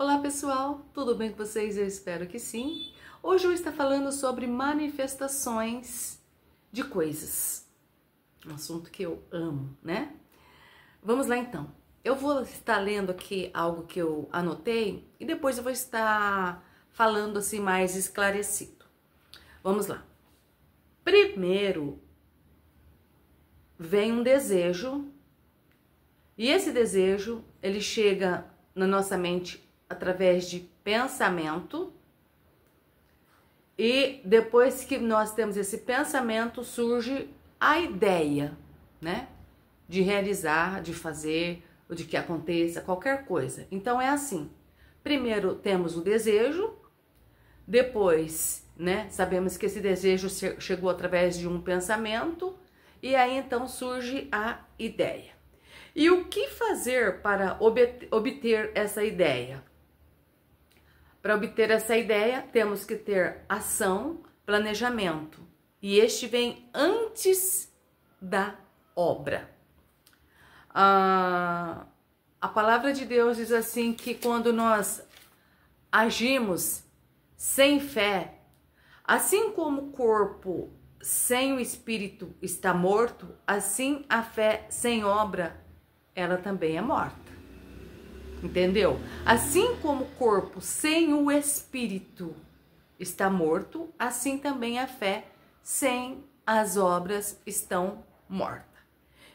Olá pessoal, tudo bem com vocês? Eu espero que sim. Hoje eu estou falando sobre manifestações de coisas, um assunto que eu amo, né? Vamos lá então. Eu vou estar lendo aqui algo que eu anotei e depois eu vou estar falando assim mais esclarecido. Vamos lá. Primeiro vem um desejo e esse desejo ele chega na nossa mente através de pensamento, e depois que nós temos esse pensamento, surge a ideia, né? De realizar, de fazer, ou de que aconteça qualquer coisa. Então é assim, primeiro temos o desejo, depois, né, sabemos que esse desejo chegou através de um pensamento, e aí então surge a ideia. E o que fazer para obter essa ideia? Para obter essa ideia, temos que ter ação, planejamento. E este vem antes da obra. A palavra de Deus diz assim que quando nós agimos sem fé, assim como o corpo sem o espírito está morto, assim a fé sem obra, ela também é morta. Entendeu? Assim como o corpo sem o espírito está morto, assim também a fé sem as obras estão morta.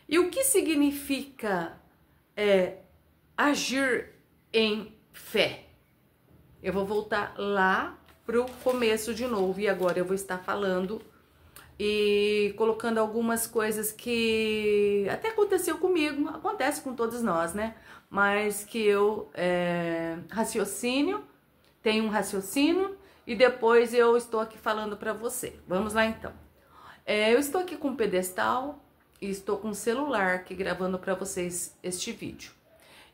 E o que significa agir em fé? Eu vou voltar lá para o começo de novo e agora eu vou estar falando e colocando algumas coisas que até aconteceu comigo, acontece com todos nós, né? Mas que eu tenho um raciocínio e depois eu estou aqui falando para você. Vamos lá então. Eu estou aqui com um pedestal e estou com um celular aqui gravando para vocês este vídeo.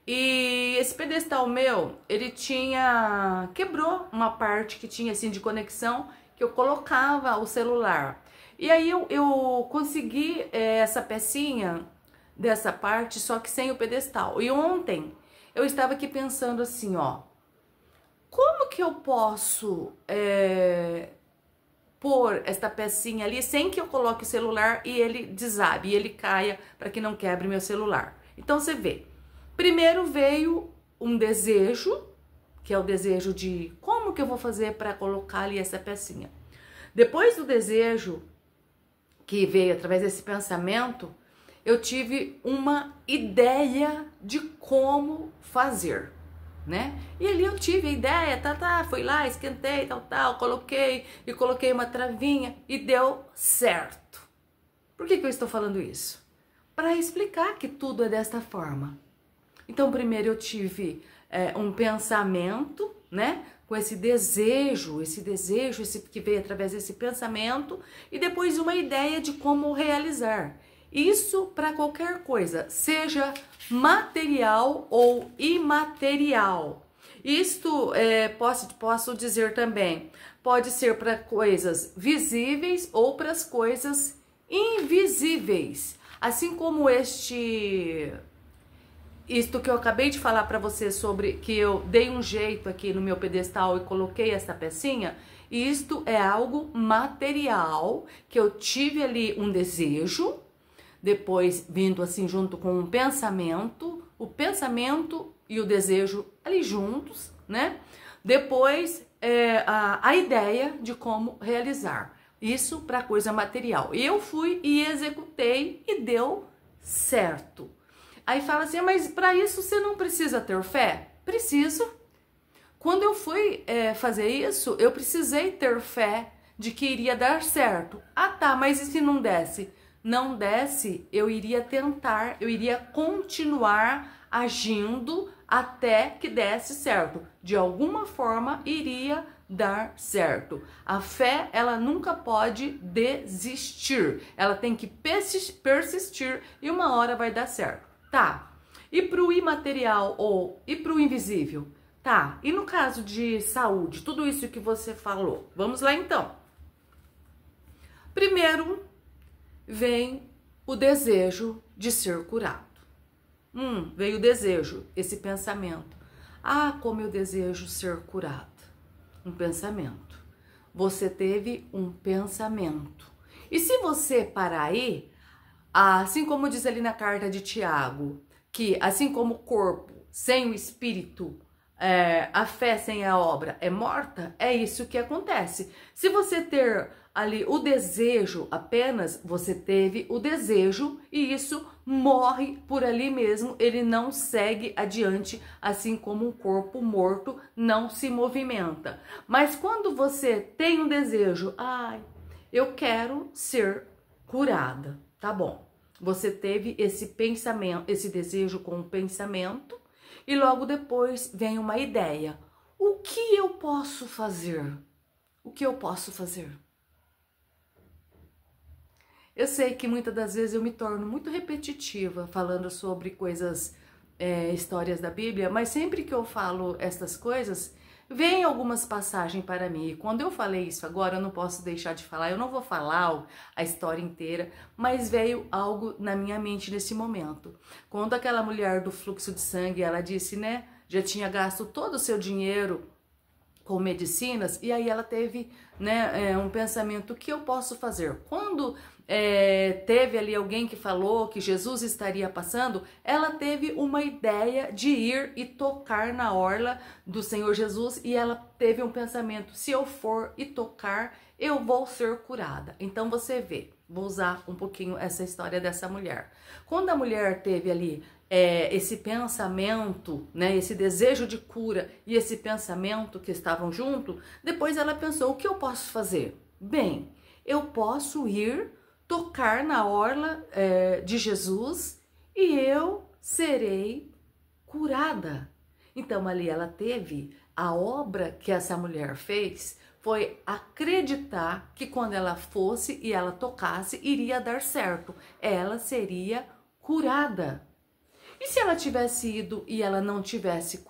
E esse pedestal meu, ele quebrou uma parte que tinha assim de conexão que eu colocava o celular. E aí eu consegui essa pecinha dessa parte, só que sem o pedestal. E ontem eu estava aqui pensando assim, ó, como que eu posso pôr esta pecinha ali sem que eu coloque o celular e ele desabe, e ele caia para que não quebre meu celular. Então você vê, primeiro veio um desejo, que é o desejo de como que eu vou fazer para colocar ali essa pecinha. Depois do desejo, que veio através desse pensamento, eu tive uma ideia de como fazer, né? E ali eu tive a ideia, fui lá, esquentei, coloquei uma travinha e deu certo. Por que eu estou falando isso? Para explicar que tudo é desta forma. Então, primeiro eu tive um pensamento, né? Com esse desejo que veio através desse pensamento, e depois uma ideia de como realizar. Isso para qualquer coisa, seja material ou imaterial. Isto posso dizer também, pode ser para coisas visíveis ou para as coisas invisíveis. Assim como isto que eu acabei de falar para você sobre que eu dei um jeito aqui no meu pedestal e coloquei essa pecinha, isto é algo material que eu tive ali um desejo, depois vindo assim junto com um pensamento, o pensamento e o desejo ali juntos, né? Depois a ideia de como realizar. Isso para coisa material. E eu fui e executei e deu certo. Aí fala assim, mas para isso você não precisa ter fé? Preciso. Quando eu fui fazer isso, eu precisei ter fé de que iria dar certo. Ah tá, mas e se não desse? Não desse, eu iria tentar, eu iria continuar agindo até que desse certo. De alguma forma iria dar certo. A fé, ela nunca pode desistir. Ela tem que persistir e uma hora vai dar certo. Tá, e para o imaterial e para o invisível? Tá, e no caso de saúde, tudo isso que você falou, vamos lá então. Primeiro vem o desejo de ser curado. Veio o desejo, esse pensamento. Ah, como eu desejo ser curada. Um pensamento. Você teve um pensamento. E se você parar aí, assim como diz ali na carta de Tiago, que assim como o corpo sem o espírito, a fé sem a obra é morta, é isso que acontece. Se você ter ali o desejo apenas, você teve o desejo e isso morre por ali mesmo, ele não segue adiante, assim como um corpo morto não se movimenta. Mas quando você tem um desejo, eu quero ser curada, tá bom. Você teve esse pensamento, esse desejo com o pensamento e logo depois vem uma ideia. O que eu posso fazer? O que eu posso fazer? Eu sei que muitas das vezes eu me torno muito repetitiva falando sobre coisas, histórias da Bíblia, mas sempre que eu falo essas coisas, vem algumas passagens para mim. E quando eu falei isso agora, eu não posso deixar de falar, eu não vou falar a história inteira, mas veio algo na minha mente nesse momento. Quando aquela mulher do fluxo de sangue, ela disse, né, já tinha gasto todo o seu dinheiro com medicinas, e aí ela teve, né, um pensamento, o que eu posso fazer? Quando teve ali alguém que falou que Jesus estaria passando, ela teve uma ideia de ir e tocar na orla do Senhor Jesus, e ela teve um pensamento, se eu for e tocar, eu vou ser curada. Então você vê, vou usar um pouquinho essa história dessa mulher. Quando a mulher teve ali esse pensamento, né, esse desejo de cura e esse pensamento que estavam junto, depois ela pensou, o que eu posso fazer? Bem, eu posso ir tocar na orla de Jesus e eu serei curada. Então ali ela teve, a obra que essa mulher fez foi acreditar que quando ela fosse e ela tocasse, iria dar certo. Ela seria curada. E se ela tivesse ido e ela não tivesse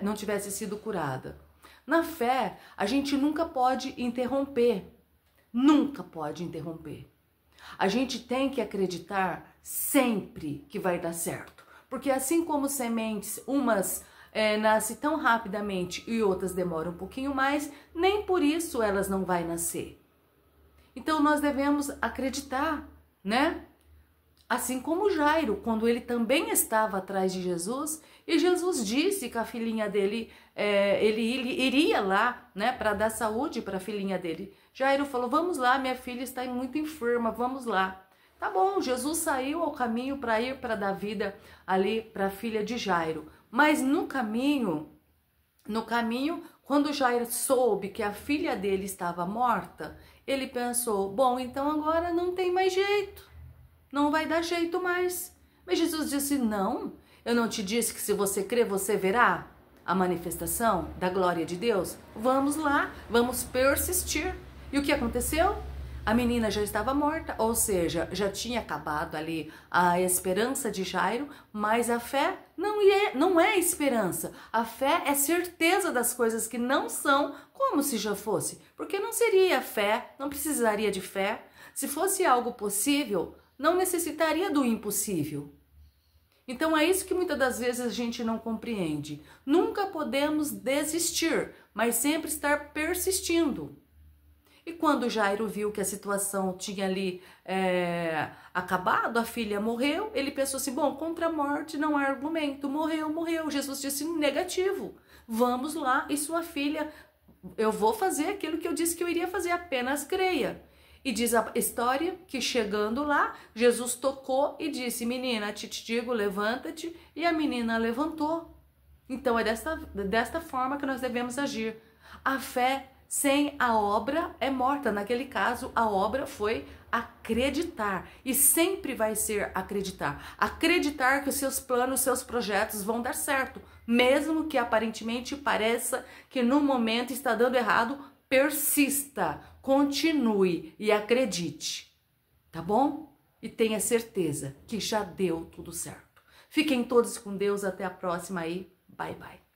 não tivesse sido curada? Na fé, a gente nunca pode interromper. Nunca pode interromper. A gente tem que acreditar sempre que vai dar certo. Porque assim como sementes, umas nascem tão rapidamente e outras demoram um pouquinho mais, nem por isso elas não vão nascer. Então nós devemos acreditar, né? Assim como Jairo, quando ele também estava atrás de Jesus, e Jesus disse que a filhinha dele, ele iria lá, né, para dar saúde para a filhinha dele. Jairo falou, vamos lá, minha filha está muito enferma, vamos lá. Tá bom, Jesus saiu ao caminho para ir para dar vida ali para a filha de Jairo. Mas no caminho, quando Jairo soube que a filha dele estava morta, ele pensou, bom, então agora não tem mais jeito. Não vai dar jeito mais. Mas Jesus disse, não, eu não te disse que se você crer, você verá a manifestação da glória de Deus? Vamos lá, vamos persistir. E o que aconteceu? A menina já estava morta, ou seja, já tinha acabado ali a esperança de Jairo, mas a fé não é esperança. A fé é certeza das coisas que não são como se já fosse. Porque não seria fé, não precisaria de fé. Se fosse algo possível, não necessitaria do impossível. Então é isso que muitas das vezes a gente não compreende. Nunca podemos desistir, mas sempre estar persistindo. E quando Jairo viu que a situação tinha ali acabado, a filha morreu, ele pensou assim, bom, contra a morte não há argumento, morreu. Jesus disse, negativo, vamos lá e sua filha, eu vou fazer aquilo que eu disse que eu iria fazer, apenas creia. E diz a história que chegando lá, Jesus tocou e disse, menina, te digo, levanta-te, e a menina levantou. Então é desta forma que nós devemos agir. A fé sem a obra é morta. Naquele caso, a obra foi acreditar. E sempre vai ser acreditar. Acreditar que os seus planos, os seus projetos vão dar certo. Mesmo que aparentemente pareça que no momento está dando errado, persista, continue e acredite. Tá bom? E tenha certeza que já deu tudo certo. Fiquem todos com Deus. Até a próxima aí. Bye, bye.